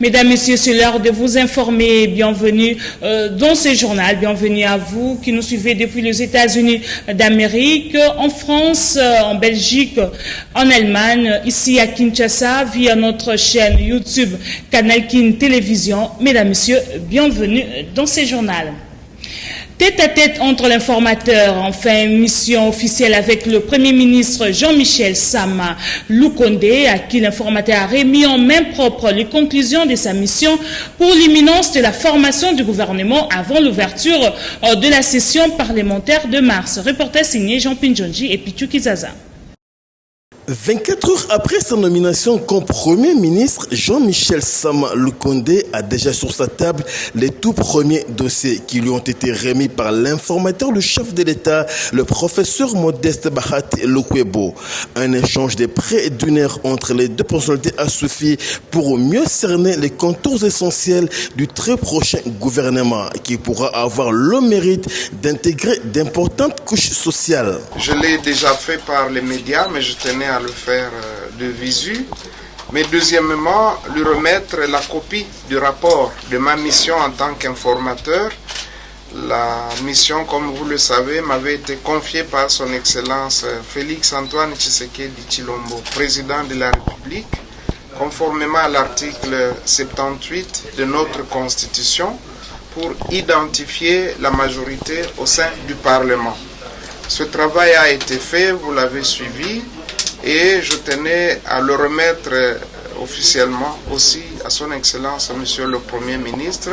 Mesdames, Messieurs, c'est l'heure de vous informer. Bienvenue dans ce journal. Bienvenue à vous qui nous suivez depuis les États-Unis d'Amérique, en France, en Belgique, en Allemagne, ici à Kinshasa, via notre chaîne YouTube Canal Kin Télévision. Mesdames, Messieurs, bienvenue dans ce journal. Tête à tête entre l'informateur, enfin mission officielle avec le Premier ministre Jean-Michel Sama Lukonde, à qui l'informateur a remis en main propre les conclusions de sa mission pour l'imminence de la formation du gouvernement avant l'ouverture de la session parlementaire de mars. Reportage signé Jean Pinjonji et Pichu Kizaza. 24 heures après sa nomination comme Premier ministre, Jean-Michel Sama Lukonde a déjà sur sa table les tout premiers dossiers qui lui ont été remis par l'informateur, le chef de l'État, le professeur Modeste Bahati Lukwebo. Un échange de près d'une heure entre les deux personnalités a suffi pour mieux cerner les contours essentiels du très prochain gouvernement qui pourra avoir le mérite d'intégrer d'importantes couches sociales. Je l'ai déjà fait par les médias, mais je tenais à le faire de visu, mais deuxièmement lui remettre la copie du rapport de ma mission en tant qu'informateur. La mission, comme vous le savez, m'avait été confiée par son Excellence Félix Antoine Tshisekedi Tshilombo, président de la République, conformément à l'article 78 de notre Constitution, pour identifier la majorité au sein du Parlement. Ce travail a été fait, vous l'avez suivi, et je tenais à le remettre officiellement aussi à son Excellence, Monsieur le Premier ministre.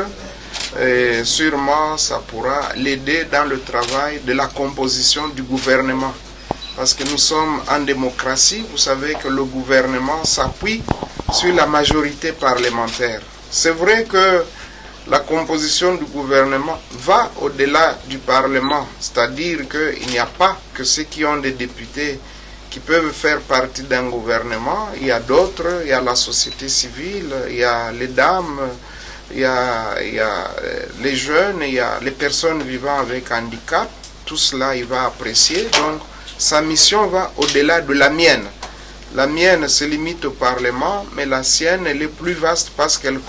Et sûrement, ça pourra l'aider dans le travail de la composition du gouvernement. Parce que nous sommes en démocratie, vous savez que le gouvernement s'appuie sur la majorité parlementaire. C'est vrai que la composition du gouvernement va au-delà du Parlement, c'est-à-dire qu'il n'y a pas que ceux qui ont des députés qui peuvent faire partie d'un gouvernement. Il y a d'autres, il y a la société civile, il y a les dames, il y a les jeunes, il y a les personnes vivant avec handicap. Tout cela, il va apprécier. Donc, sa mission va au-delà de la mienne. La mienne se limite au Parlement, mais la sienne, elle est plus vaste parce qu'elle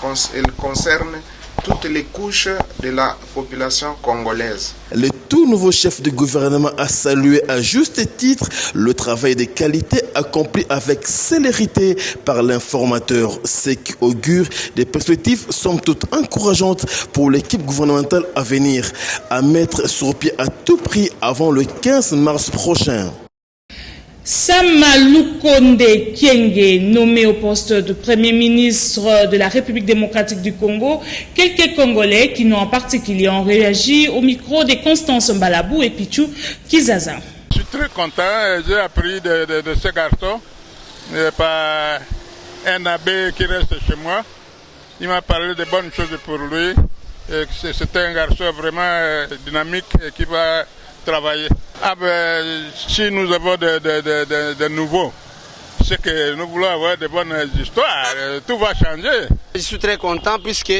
concerne toutes les couches de la population congolaise. Le tout nouveau chef de gouvernement a salué à juste titre le travail de qualité accompli avec célérité par l'informateur, ce qui augure des perspectives somme toute encourageantes pour l'équipe gouvernementale à venir, à mettre sur pied à tout prix avant le 15 mars prochain. Sama Lukonde Kyenge, nommé au poste de Premier ministre de la République démocratique du Congo, quelques Congolais qui n'ont en particulier ont réagi au micro de Constance Mbalabou et Pichu Kizaza. Je suis très content, j'ai appris de ce garçon par un abbé qui reste chez moi. Il m'a parlé de bonnes choses pour lui. C'est un garçon vraiment dynamique et qui va travailler. Si nous avons de nouveaux, c'est que nous voulons avoir de bonnes histoires, tout va changer. Je suis très content puisque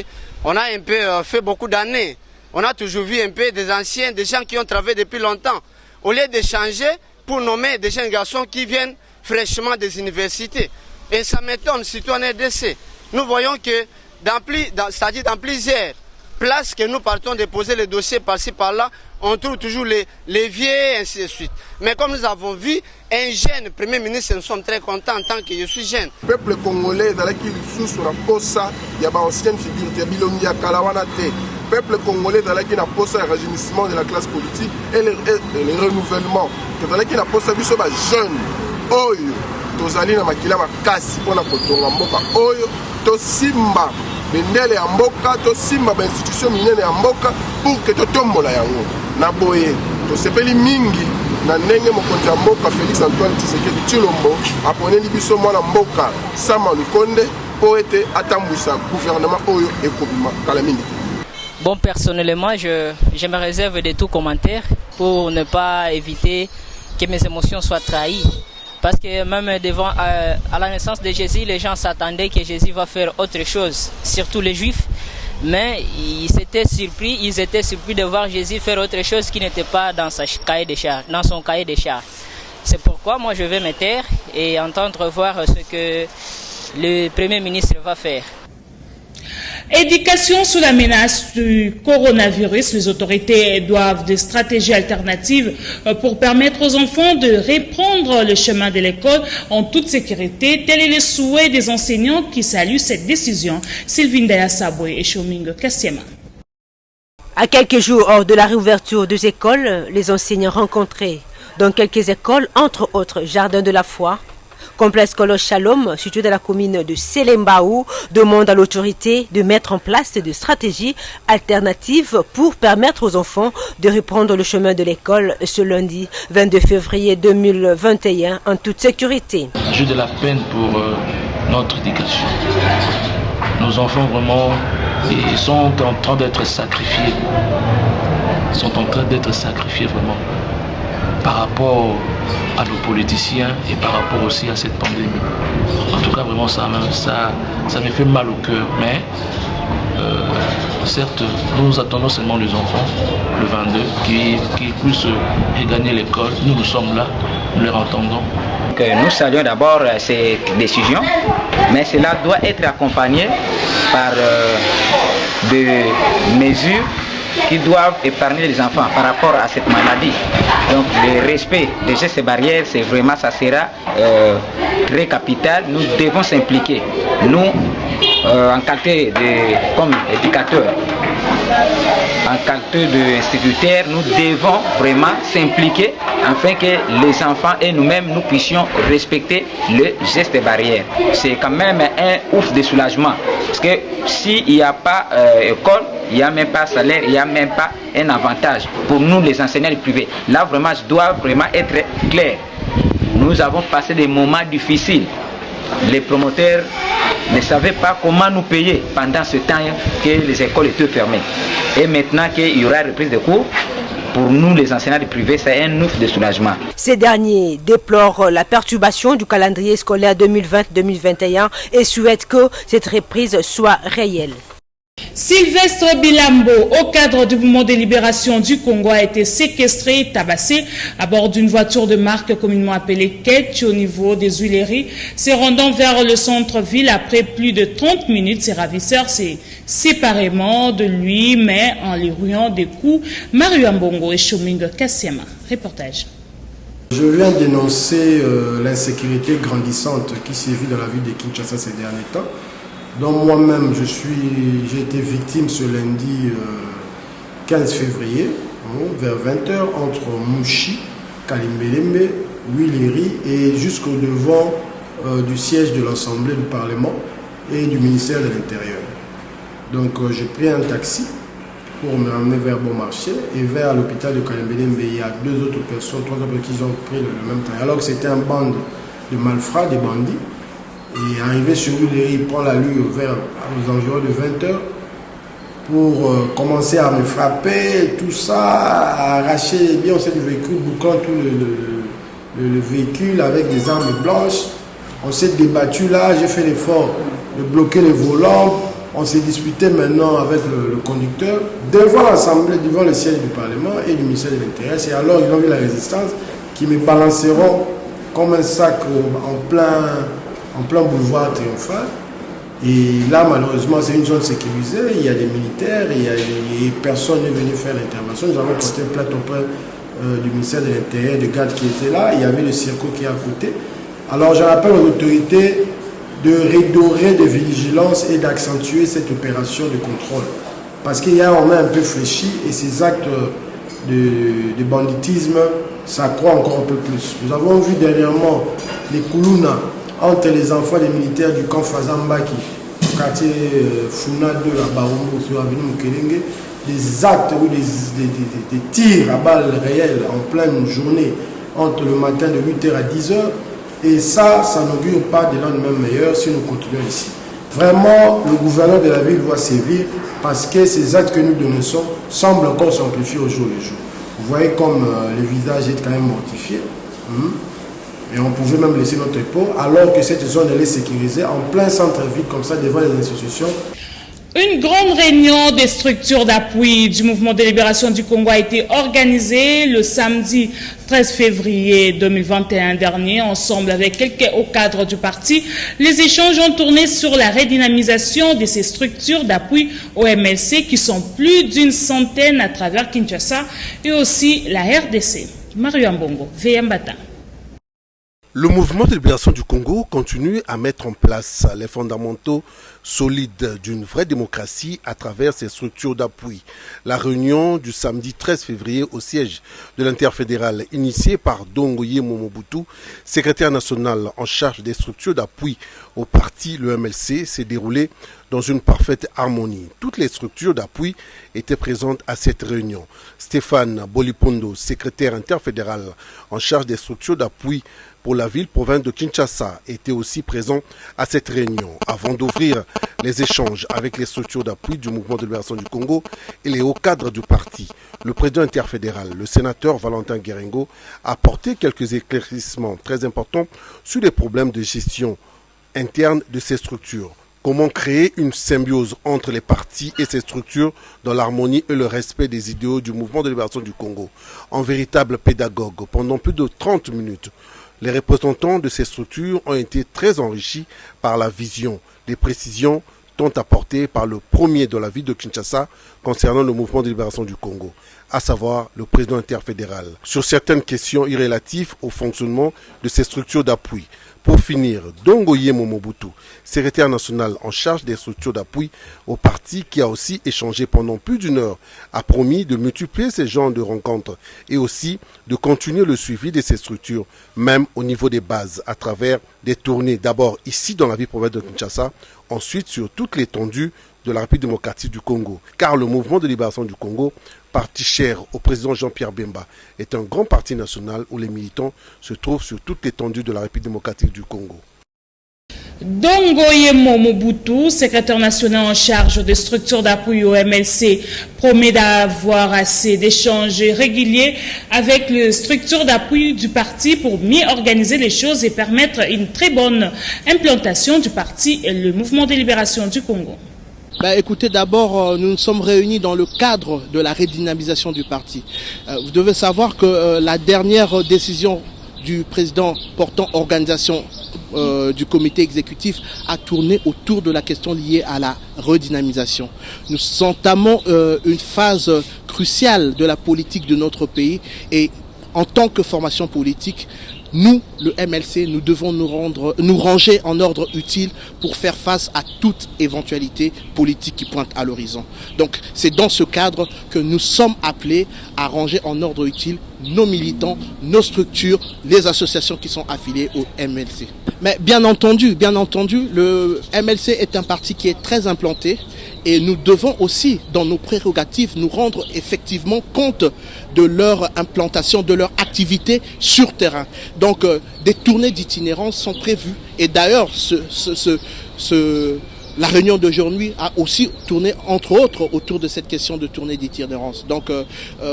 on a un peu fait beaucoup d'années. On a toujours vu un peu des anciens, des gens qui ont travaillé depuis longtemps. Au lieu de changer pour nommer des jeunes garçons qui viennent fraîchement des universités. Et ça m'étonne, surtout en RDC. Nous voyons que c'est-à-dire dans plusieurs places que nous partons déposer les dossiers par-ci par-là, on trouve toujours les vieux et ainsi de suite. Mais comme nous avons vu, un jeune Premier ministre, nous sommes très contents en tant que je suis jeune. Le peuple congolais, dans lequel il sur la posa, il y a une ancienne figure, il y a Bilongi à Kalawana. Le peuple congolais, dans lequel il y a un rajeunissement de la classe politique et le renouvellement. Dans lequel il y a un jeune. Oyo, tozali na makila makasi pona kotonga mboka. Oyo, tosimba bendele ya mboka, tosimba ba institution minene ya mboka pour que totombola yango. Na boye, tosepeli mingi na ndenge mokonzi ya mboka Félix Antoine Tshisekedi Tshilombo aponeli biso mwana mboka Sama Lukonde po ete atambwisa gouvernement oyo ekobima kala mingi. Bon, personnellement, je me réserve de tout commentaire pour ne pas éviter que mes émotions soient trahies. Parce que même à la naissance de Jésus, les gens s'attendaient que Jésus va faire autre chose, surtout les Juifs. Mais ils étaient surpris de voir Jésus faire autre chose qui n'était pas dans son cahier de charges. C'est pourquoi moi je vais me taire et entendre voir ce que le Premier ministre va faire. Éducation sous la menace du coronavirus, les autorités doivent des stratégies alternatives pour permettre aux enfants de reprendre le chemin de l'école en toute sécurité. Tel est le souhait des enseignants qui saluent cette décision. Sylvine Dayasaboué et Chomingo Kassiema. À quelques jours de la réouverture des écoles, les enseignants rencontrés dans quelques écoles, entre autres Jardin de la Foi, Complexe Colosse Shalom, situé dans la commune de Selembaou, demande à l'autorité de mettre en place des stratégies alternatives pour permettre aux enfants de reprendre le chemin de l'école ce lundi 22 février 2021 en toute sécurité. J'ai de la peine pour notre éducation. Nos enfants vraiment ils sont en train d'être sacrifiés. Ils sont en train d'être sacrifiés vraiment par rapport à nos politiciens et par rapport aussi à cette pandémie. En tout cas, vraiment, ça me fait mal au cœur. Mais, certes, nous attendons seulement les enfants, le 22, qui puissent regagner l'école. Nous sommes là, nous les entendons. Nous saluons d'abord ces décisions, mais cela doit être accompagné par des mesures qui doivent épargner les enfants par rapport à cette maladie. Donc le respect des gestes barrières, c'est vraiment, ça sera très capital. Nous devons s'impliquer. Nous, en qualité comme éducateurs, en qualité d'instituteurs, nous devons vraiment s'impliquer afin que les enfants et nous-mêmes, nous puissions respecter le geste barrière. C'est quand même un ouf de soulagement. Parce que s'il n'y a pas école, il n'y a même pas salaire, il n'y a même pas un avantage pour nous les enseignants privés. Là vraiment, je dois vraiment être clair. Nous avons passé des moments difficiles. Les promoteurs ne savaient pas comment nous payer pendant ce temps que les écoles étaient fermées. Et maintenant qu'il y aura reprise de cours, pour nous les enseignants privés, c'est un ouf de soulagement. Ces derniers déplorent la perturbation du calendrier scolaire 2020-2021 et souhaitent que cette reprise soit réelle. Sylvestre Bilambo, au cadre du mouvement de libération du Congo, a été séquestré et tabassé à bord d'une voiture de marque communément appelée Ketch au niveau des Huileries. Se rendant vers le centre-ville après plus de 30 minutes, ses ravisseurs s'est séparément de lui, mais en lui rouillant des coups. Mario Ambongo et Chomingo Kassiema. Reportage. Je viens dénoncer l'insécurité grandissante qui sévit dans la ville de Kinshasa ces derniers temps. Donc moi-même, j'ai été victime ce lundi 15 février, vers 20h, entre Mouchi, Kalimbelembe, Huileries et jusqu'au devant du siège de l'Assemblée du Parlement et du ministère de l'Intérieur. Donc j'ai pris un taxi pour me ramener vers Beaumarchais et vers l'hôpital de Kalimbelembe. Il y a trois autres personnes qui ont pris le même temps. Alors que c'était un bande de malfrats, des bandits. Et arrivé sur Huileries, il prend la rue vers aux environs de 20h pour commencer à me frapper, tout ça, à arracher les biens du véhicule, bouclant tout le véhicule avec des armes blanches. On s'est débattu là, j'ai fait l'effort de bloquer les volants. On s'est disputé maintenant avec le conducteur devant l'Assemblée, devant le siège du Parlement et du ministère de l'Intérieur. C'est alors qu'ils ont vu la résistance qui me balanceront comme un sac en plein boulevard Triomphal. Et là, malheureusement, c'est une zone sécurisée. Il y a des militaires et personne n'est venu faire l'intervention. Nous avons porté plainte auprès du ministère de l'Intérieur, de garde qui était là. Il y avait le circo qui est à côté. Alors, je rappelle aux autorités de redorer de vigilance et d'accentuer cette opération de contrôle. Parce qu'on a un peu fléchi et ces actes de banditisme s'accroît encore un peu plus. Nous avons vu dernièrement les Koulouna entre les enfants des militaires du camp Fazambaki, au quartier Funa 2 à Barumbo, sur l'avenue Mukelenge, des actes ou des tirs à balles réelles en pleine journée entre le matin de 8h à 10h. Et ça n'augure pas de lendemain meilleur si nous continuons ici. Vraiment, le gouverneur de la ville doit sévir parce que ces actes que nous dénonçons semblent encore s'amplifier au jour le jour. Vous voyez comme le visage est quand même mortifié. Et on pouvait même laisser notre peau alors que cette zone elle est sécurisée en plein centre-ville comme ça devant les institutions. Une grande réunion des structures d'appui du mouvement de libération du Congo a été organisée le samedi 13 février 2021 dernier, ensemble avec quelques hauts cadres du parti. Les échanges ont tourné sur la redynamisation de ces structures d'appui au MLC qui sont plus d'une centaine à travers Kinshasa et aussi la RDC. Mario Mbongo, VMBata. Le mouvement de libération du Congo continue à mettre en place les fondamentaux solides d'une vraie démocratie à travers ses structures d'appui. La réunion du samedi 13 février au siège de l'interfédéral initiée par Ndongo Yemo Mobutu, secrétaire national en charge des structures d'appui au parti, le MLC, s'est déroulée dans une parfaite harmonie. Toutes les structures d'appui étaient présentes à cette réunion. Stéphane Bolipondo, secrétaire interfédéral en charge des structures d'appui pour la ville-province de Kinshasa, était aussi présent à cette réunion. Avant d'ouvrir les échanges avec les structures d'appui du mouvement de libération du Congo et les hauts cadres du parti, le président interfédéral, le sénateur Valentin Guérengo, a apporté quelques éclaircissements très importants sur les problèmes de gestion interne de ces structures. Comment créer une symbiose entre les partis et ces structures dans l'harmonie et le respect des idéaux du mouvement de libération du Congo. En véritable pédagogue, pendant plus de 30 minutes, les représentants de ces structures ont été très enrichis par la vision, les précisions tant apportées par le premier de la ville de Kinshasa concernant le mouvement de libération du Congo, à savoir le président interfédéral, sur certaines questions relatives au fonctionnement de ces structures d'appui. Pour finir, Ndongo Yemo Mobutu, secrétaire national en charge des structures d'appui au parti, qui a aussi échangé pendant plus d'une heure, a promis de multiplier ces genres de rencontres et aussi de continuer le suivi de ces structures, même au niveau des bases, à travers des tournées, d'abord ici dans la ville-province de Kinshasa, ensuite sur toute l'étendue de la République démocratique du Congo. Car le mouvement de libération du Congo, parti cher au président Jean-Pierre Bemba, est un grand parti national où les militants se trouvent sur toute l'étendue de la République démocratique du Congo. Ndongo Yemo Mobutu, secrétaire national en charge des structures d'appui au MLC, promet d'avoir assez d'échanges réguliers avec les structures d'appui du parti pour mieux organiser les choses et permettre une très bonne implantation du parti et le mouvement de libération du Congo. Écoutez, d'abord, nous nous sommes réunis dans le cadre de la redynamisation du parti. Vous devez savoir que la dernière décision du président portant organisation du comité exécutif a tourné autour de la question liée à la redynamisation. Nous entamons une phase cruciale de la politique de notre pays et en tant que formation politique, nous, le MLC, nous devons nous ranger en ordre utile pour faire face à toute éventualité politique qui pointe à l'horizon. Donc c'est dans ce cadre que nous sommes appelés à ranger en ordre utile nos militants, nos structures, les associations qui sont affiliées au MLC. Mais bien entendu, le MLC est un parti qui est très implanté et nous devons aussi, dans nos prérogatives, nous rendre effectivement compte de leur implantation, de leur activité sur terrain. Donc des tournées d'itinérance sont prévues et d'ailleurs la réunion d'aujourd'hui a aussi tourné, entre autres, autour de cette question de tournée d'itinérance. Donc,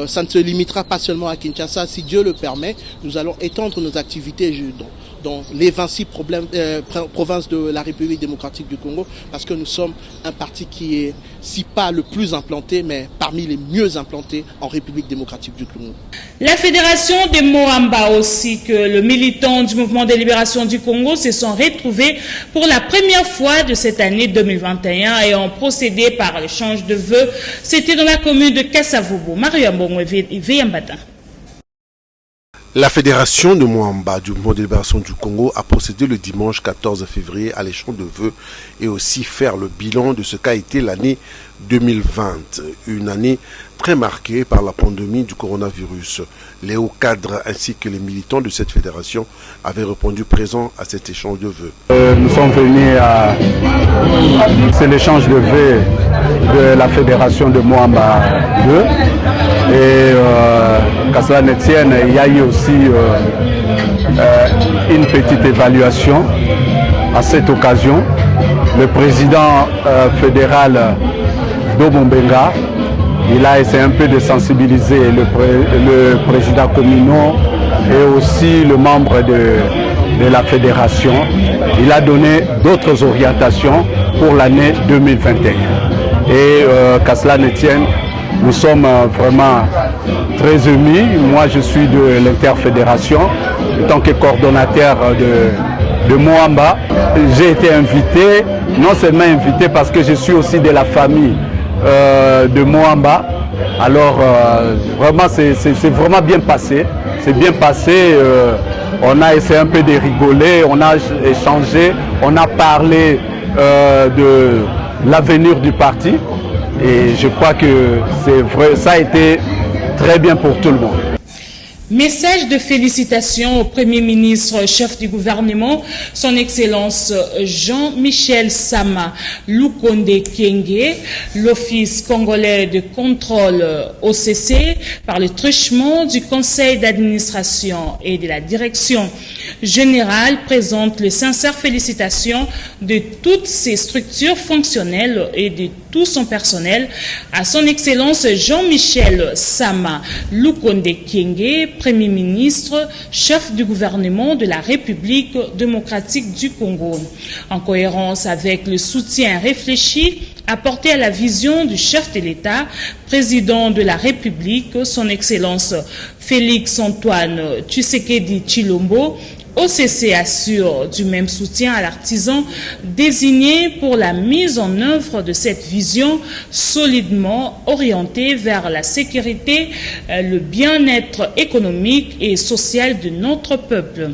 ça ne se limitera pas seulement à Kinshasa. Si Dieu le permet, nous allons étendre nos activités dans les 26 provinces de la République démocratique du Congo, parce que nous sommes un parti qui est, si pas le plus implanté, mais parmi les mieux implantés en République démocratique du Congo. La fédération de Moamba aussi, que le militant du mouvement de libération du Congo se sont retrouvés pour la première fois de cette année 2021 et ont procédé par l'échange de vœux. C'était dans la commune de Kasavubu. Mario Mbongo et Veyambata. La fédération de Moamba du mouvement de libération du Congo a procédé le dimanche 14 février à l'échange de vœux et aussi faire le bilan de ce qu'a été l'année 2020, une année très marquée par la pandémie du coronavirus. Les hauts cadres ainsi que les militants de cette fédération avaient répondu présents à cet échange de vœux. Nous sommes venus à l'échange de vœux de la fédération de Moamba 2 et qu'à cela ne tienne, il y a eu aussi une petite évaluation à cette occasion. Le président fédéral Domombenga, il a essayé un peu de sensibiliser le président communal et aussi le membre de la fédération. Il a donné d'autres orientations pour l'année 2021. Et qu'à cela ne tienne, nous sommes vraiment très émus. Moi, je suis de l'interfédération, en tant que coordonnateur de Moamba. J'ai été invité, non seulement invité parce que je suis aussi de la famille de Moamba. Alors, vraiment, c'est vraiment bien passé. C'est bien passé. On a essayé un peu de rigoler, on a échangé, on a parlé de l'avenir du parti. Et je crois que c'est vrai, ça a été très bien pour tout le monde. Message de félicitations au Premier ministre, chef du gouvernement, son Excellence Jean-Michel Sama Lukonde Kyenge, l'Office congolais de contrôle OCC, par le truchement du Conseil d'administration et de la direction générale, présente les sincères félicitations de toutes ses structures fonctionnelles et de tout son personnel à son Excellence Jean-Michel Sama Lukonde Kyenge, Premier ministre, chef du gouvernement de la République démocratique du Congo. En cohérence avec le soutien réfléchi apporté à la vision du chef de l'État, président de la République, son Excellence Félix-Antoine Tshisekedi Tshilombo, OCC assure du même soutien à l'artisan désigné pour la mise en œuvre de cette vision solidement orientée vers la sécurité, le bien-être économique et social de notre peuple.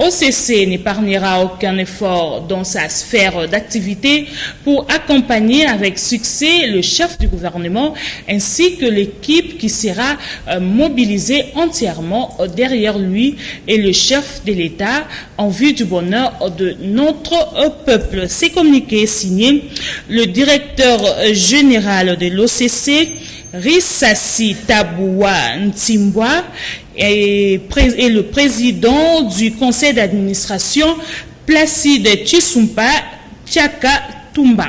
OCC n'épargnera aucun effort dans sa sphère d'activité pour accompagner avec succès le chef du gouvernement ainsi que l'équipe qui sera mobilisée entièrement derrière lui et le chef de l'État en vue du bonheur de notre peuple. C'est communiqué signé le directeur général de l'OCC, Rissassi Taboua Ntimbwa, et le président du conseil d'administration, Placide Chisumpa Tchaka Tumba.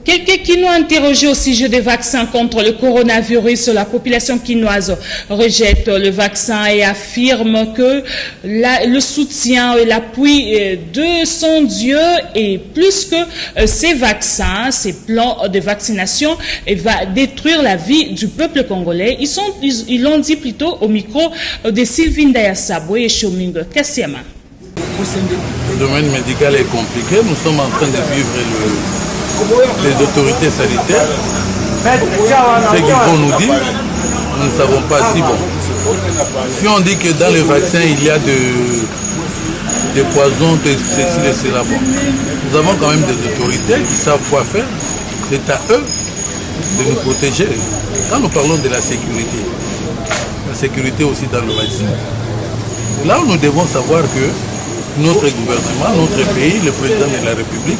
Quelques Quinois interrogés au sujet des vaccins contre le coronavirus, la population quinoise rejette le vaccin et affirme que le soutien et l'appui de son Dieu et plus que ces vaccins, ces plans de vaccination va détruire la vie du peuple congolais. Ils l'ont dit plutôt au micro de Sylvie Ndayasabwe et Shoming Kassiama. Le domaine médical est compliqué. Nous sommes en train de vivre les autorités sanitaires. Ce qu'ils vont nous dire, nous ne savons pas si bon. Si on dit que dans le vaccin, il y a des poisons, ceci et cela, bon. Nous avons quand même des autorités qui savent quoi faire. C'est à eux de nous protéger. Quand nous parlons de la sécurité aussi dans le vaccin, là où nous devons savoir que notre gouvernement, notre pays, le président de la République,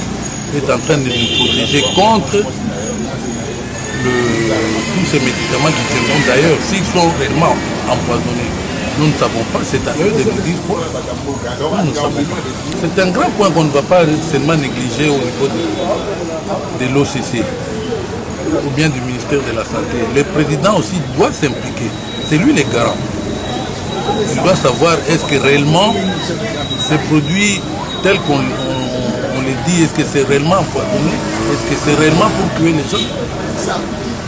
est en train de nous protéger contre tous ces médicaments qui viendront d'ailleurs. S'ils sont réellement empoisonnés, nous ne savons pas, c'est à eux de nous dire quoi. Nous ne savons pas. C'est un grand point qu'on ne va pas seulement négliger au niveau de l'OCC ou bien du ministère de la Santé. Le président aussi doit s'impliquer. C'est lui le garant. Il doit savoir est-ce que réellement ces produits tels qu'on les dit, est-ce que c'est réellement empoisonné? Est-ce que c'est réellement pour tuer les gens?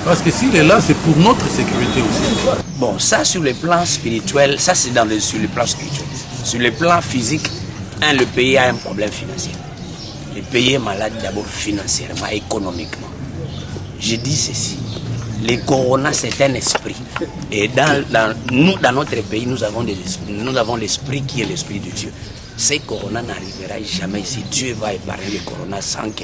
Parce que s'il est là, c'est pour notre sécurité aussi. Bon, ça sur le plan spirituel, ça c'est sur le plan spirituel. Sur le plan physique, le pays a un problème financier. Le pays est malade d'abord financièrement, économiquement. Je dis ceci, le corona c'est un esprit. Et dans notre pays, nous avons l'esprit qui est l'esprit de Dieu. Ce corona n'arrivera jamais ici. Dieu va épargner le corona sans que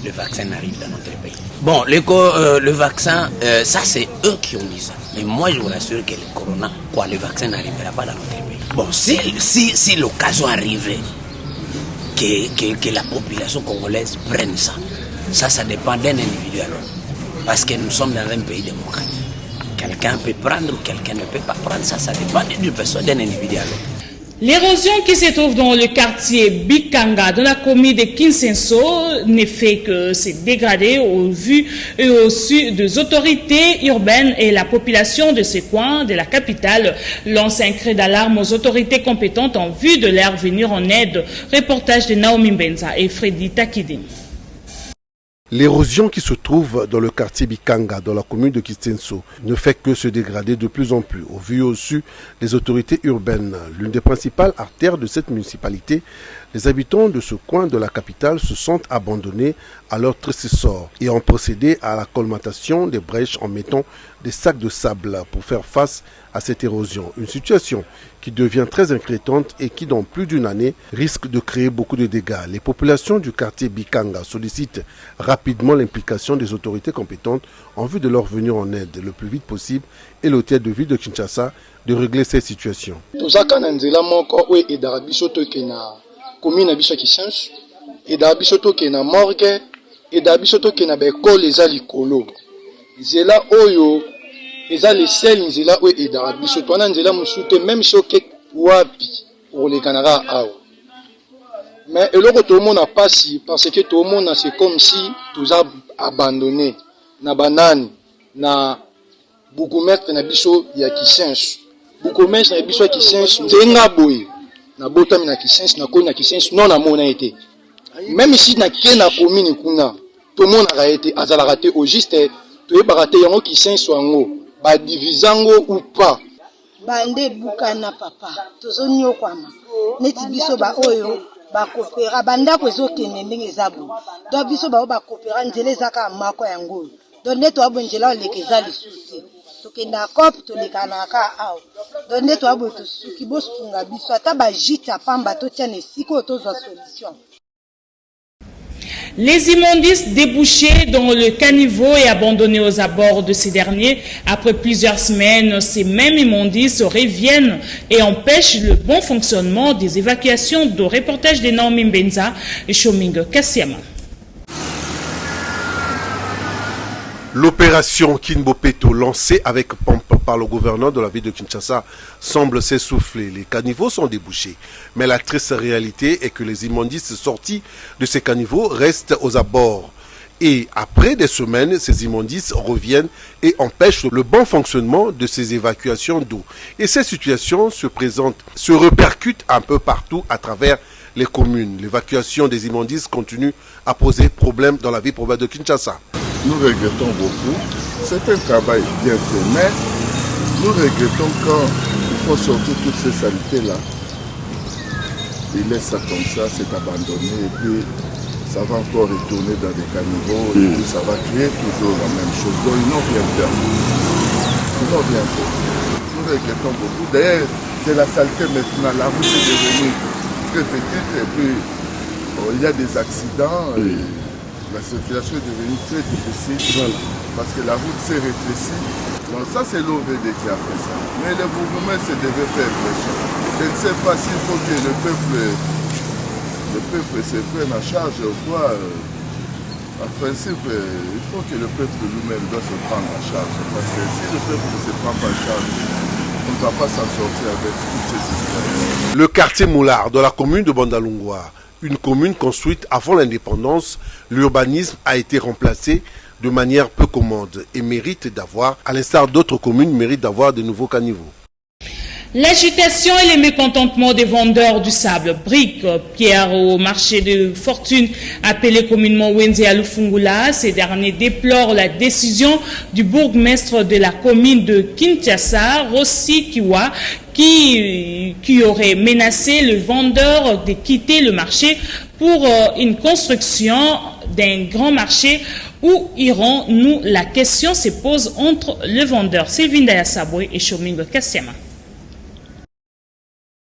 le vaccin n'arrive dans notre pays. Bon, le vaccin, ça c'est eux qui ont dit ça. Mais moi je vous rassure que le vaccin n'arrivera pas dans notre pays. Bon, si l'occasion arrivait que la population congolaise prenne ça, ça dépend d'un individu alors. Parce que nous sommes dans un pays démocratique. Quelqu'un peut prendre ou quelqu'un ne peut pas prendre, ça dépend d'une personne, d'un individu alors. L'érosion qui se trouve dans le quartier Bikanga, dans la commune de Kinsenso, ne fait que se dégrader au vu et au su des autorités urbaines et la population de ce coin de la capitale lance un cri d'alarme aux autorités compétentes en vue de leur venir en aide. Reportage de Naomi Mbenza et Freddy Takidi. L'érosion qui se trouve dans le quartier Bikanga, dans la commune de Kistenso, ne fait que se dégrader de plus en plus. Au vu et au su des autorités urbaines, l'une des principales artères de cette municipalité, les habitants de ce coin de la capitale se sentent abandonnés à leur triste sort et ont procédé à la colmatation des brèches en mettant des sacs de sable pour faire face à cette érosion. Une situation qui devient très inquiétante et qui, dans plus d'une année, risque de créer beaucoup de dégâts. Les populations du quartier Bikanga sollicitent rapidement l'implication des autorités compétentes en vue de leur venir en aide le plus vite possible et l'hôtel de ville de Kinshasa de régler cette situation. Commune na biso Kisensu eda biso toke na morgue eda biso toke na bekole eza likolo nzela oyo eza le sel nzela oyo eda biso twana nzela musute même choqué wapi olekanaka awa mais eloko tout le monde a passé parce que tout le monde c'est comme si tous a abandonné na banani na bukumètre na biso ya Kisensu bukumètre na biso ya Kisensu nzenga boye na botami na Kisensu na koni na Kisensu non na mona été même si na kena commune kuna tout le monde a été azala raté au juste to e baraté yango Kisensu yango ba divisango ou pas bande bukana papa tozonyo kwama neti biso ba oyo ba kopera banda ko ezokene ndenge zabu do biso ba kopera nzele zaka mako yango do neto abonjela lekeza lisusi tokenda kop tolekanaka aw do neto aboto suki bosunga biso ata ba jita pamba to tiane siko tozwa solution. Les immondices débouchés dans le caniveau et abandonnés aux abords de ces derniers, après plusieurs semaines, ces mêmes immondices reviennent et empêchent le bon fonctionnement des évacuations d'eau. Reportage des Naomi Mbenza et Shomingo Kassiama. L'opération Kinbopeto, lancée avec pompe par le gouverneur de la ville de Kinshasa, semble s'essouffler. Les caniveaux sont débouchés. Mais la triste réalité est que les immondices sortis de ces caniveaux restent aux abords. Et après des semaines, ces immondices reviennent et empêchent le bon fonctionnement de ces évacuations d'eau. Et ces situations se répercutent un peu partout à travers les communes. L'évacuation des immondices continue à poser problème dans la ville province de Kinshasa. Nous regrettons beaucoup. C'est un travail bien fait, mais nous regrettons quand il faut sortir toutes ces saletés-là. Ils laissent ça comme ça, c'est abandonné, et puis ça va encore retourner dans des caniveaux, et puis ça va créer toujours la même chose. Donc ils n'ont rien fait. Ils n'ont rien fait. Nous regrettons beaucoup. D'ailleurs, c'est la saleté maintenant. La route est devenue très petite, et puis il y a des accidents. La circulation est devenue très difficile parce que la route s'est rétrécie. Donc ça c'est l'OVD qui a fait ça. Mais le gouvernement se devait faire pression. Je ne sais pas s'il faut que le peuple se prenne en charge ou quoi. En principe, il faut que le peuple lui-même doit se prendre en charge. Parce que si le peuple ne se prend pas en charge, on ne va pas s'en sortir avec toutes ces histoires. Le quartier Moulard de la commune de Bandalungwa, une commune construite avant l'indépendance, l'urbanisme a été remplacé de manière peu commode et mérite d'avoir, à l'instar d'autres communes, mérite d'avoir de nouveaux caniveaux. L'agitation et les mécontentements des vendeurs du sable, briques, pierres au marché de fortune appelé communément Wenze à Lufungula. Ces derniers déplorent la décision du bourgmestre de la commune de Kinshasa, Rossi Kiwa, qui aurait menacé le vendeur de quitter le marché pour une construction d'un grand marché. Où irons-nous? La question se pose entre le vendeur Sylvine Dayasabwe et Shomingo Kassiama.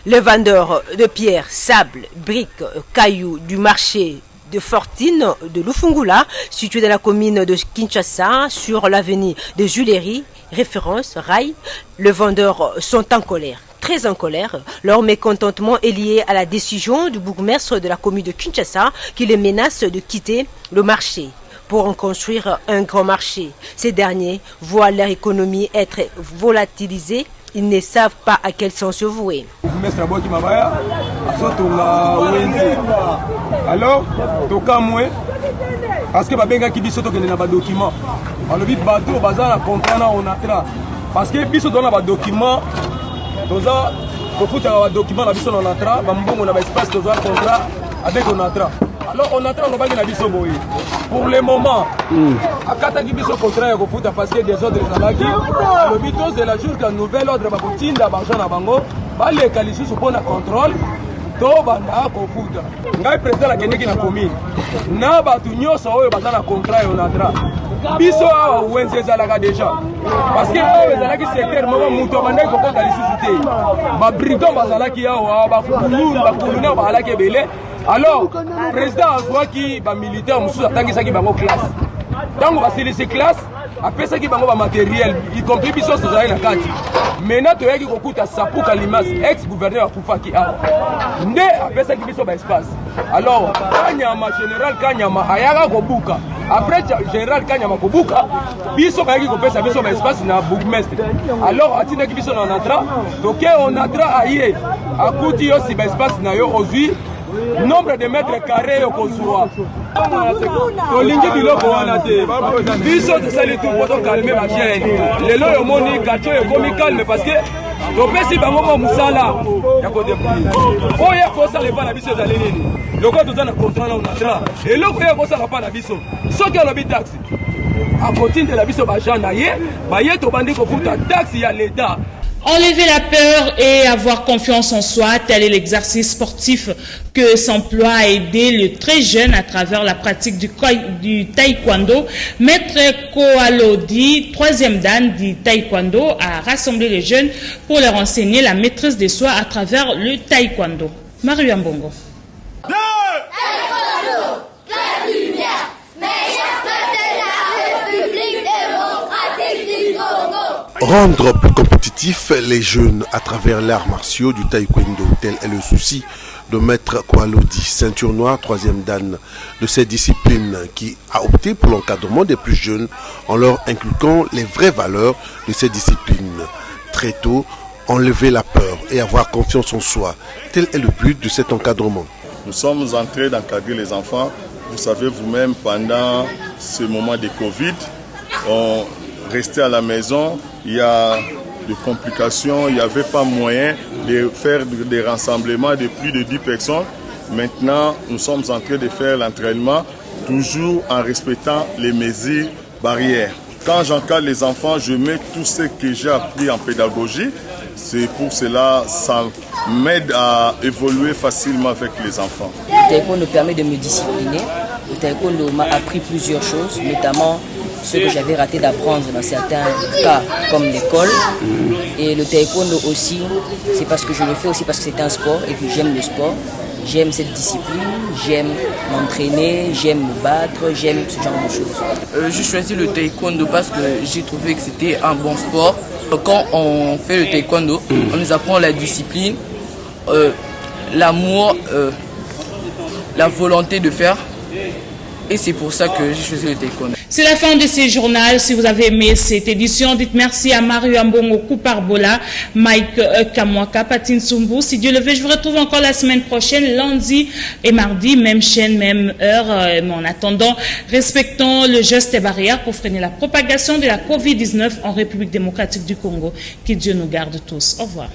Le vendeur de pierres, sable, briques, cailloux du marché de Fortune de Lufungula, situé dans la commune de Kinshasa, sur l'avenue de Juillerie, référence Rail, les vendeurs sont en colère. Très en colère, leur mécontentement est lié à la décision du bourgmestre de la commune de Kinshasa qui les menace de quitter le marché pour en construire un grand marché. Ces derniers voient leur économie être volatilisée. Ils ne savent pas à quel sens se vouer. Alors, parce que babenga ki biso tokende na ba document. Alobi bateau bazala contrat na onatra. Parce que biso dona ba document toza ko futa ba document na biso na onatra, ba mbongo na ba espace toza contrat avec onatra. Alors on attend le bac na biso boye. Pour le moment, akataki biso contrat ya kofuta parce que des ordres ezalaki. Le bitos de la jour que nouvel ordre bakotinda bargent na bango, baleka lisusu mpona contrôle. To banda kofuta. Ngai président la kendeki na commune. Na batu nyonso oyo baza na contrat yo nadra. Biso awa wenze ezalaka déjà. Parce que oyo ezalaki secteur moko mutu abandaki kokota lisusu te. Babriton bazalaki awa, bakulune bazalaki ebele. Alors, président azwaki bamilitaire mosusu atangisaki bango classe. Ntango basilisi classe, apesaki bango bamatériel, y compris biso tozalaki na kati. Maintenant toyaki kokuta Sapuka Limas, ex-gouverneur akufaki awa. Nde apesaki biso espace. Alors, Kanyama, général Kanyama, ayaka kobuka. Après général Kanyama kobuka, biso bayaki kopesa biso espace na bourgmestre. Alors, atinaki biso na natra, toke on natra aye, akuti yo si espace na yo ozwi, nombre de mètres carrés yo kozwa. Tolingi biloko wana te. Biso tosali tout pour calmer la chaîne. Lelo yo moni quartier yo komi calme parce que topesi bango mo musala ya kodepli. Oya kosala pa na biso ezali nini? Loko toza na contrat na onatra. Eloko ya kosala pa na biso. Soki alobi taxi. A continue la biso ba gens na ye, ba ye to bandi ko futa taxi ya l'État. Enlever la peur et avoir confiance en soi, tel est l'exercice sportif que s'emploie à aider les très jeunes à travers la pratique du taekwondo. Maître Koalodi, 3e dan du taekwondo, a rassemblé les jeunes pour leur enseigner la maîtrise de soi à travers le taekwondo. Mario Mbongo. Rendre plus compétitifs les jeunes à travers l'art martiaux du taekwondo, tel est le souci de Maître Koalodi, ceinture noire 3e dan de cette discipline qui a opté pour l'encadrement des plus jeunes en leur inculquant les vraies valeurs de cette discipline. Très tôt, enlever la peur et avoir confiance en soi, tel est le but de cet encadrement. Nous sommes en train d'encadrer les enfants. Vous savez vous-même, pendant ce moment de Covid, on restait à la maison, il y a des complications, il n'y avait pas moyen de faire des rassemblements de plus de 10 personnes. Maintenant, nous sommes en train de faire l'entraînement, toujours en respectant les mesures barrières. Quand j'encadre les enfants, je mets tout ce que j'ai appris en pédagogie. C'est pour cela, ça m'aide à évoluer facilement avec les enfants. Le taekwondo permet de me discipliner. Le taekwondo m'a appris plusieurs choses, notamment ce que j'avais raté d'apprendre dans certains cas comme l'école. Et le taekwondo aussi, c'est parce que je le fais aussi parce que c'est un sport et que j'aime le sport. J'aime cette discipline, j'aime m'entraîner, j'aime me battre, j'aime ce genre de choses. J'ai choisi le taekwondo parce que j'ai trouvé que c'était un bon sport. Quand on fait le taekwondo, on nous apprend la discipline, l'amour, la volonté de faire. Et c'est pour ça que j'ai choisi le taekwondo. C'est la fin de ce journal. Si vous avez aimé cette édition, dites merci à Mario Mbongo Kouparbola, Mike Kamwaka, Patine Sumbu. Si Dieu le veut, je vous retrouve encore la semaine prochaine, lundi et mardi, même chaîne, même heure. Mais en attendant, respectons le geste barrière pour freiner la propagation de la COVID-19 en République démocratique du Congo. Que Dieu nous garde tous. Au revoir.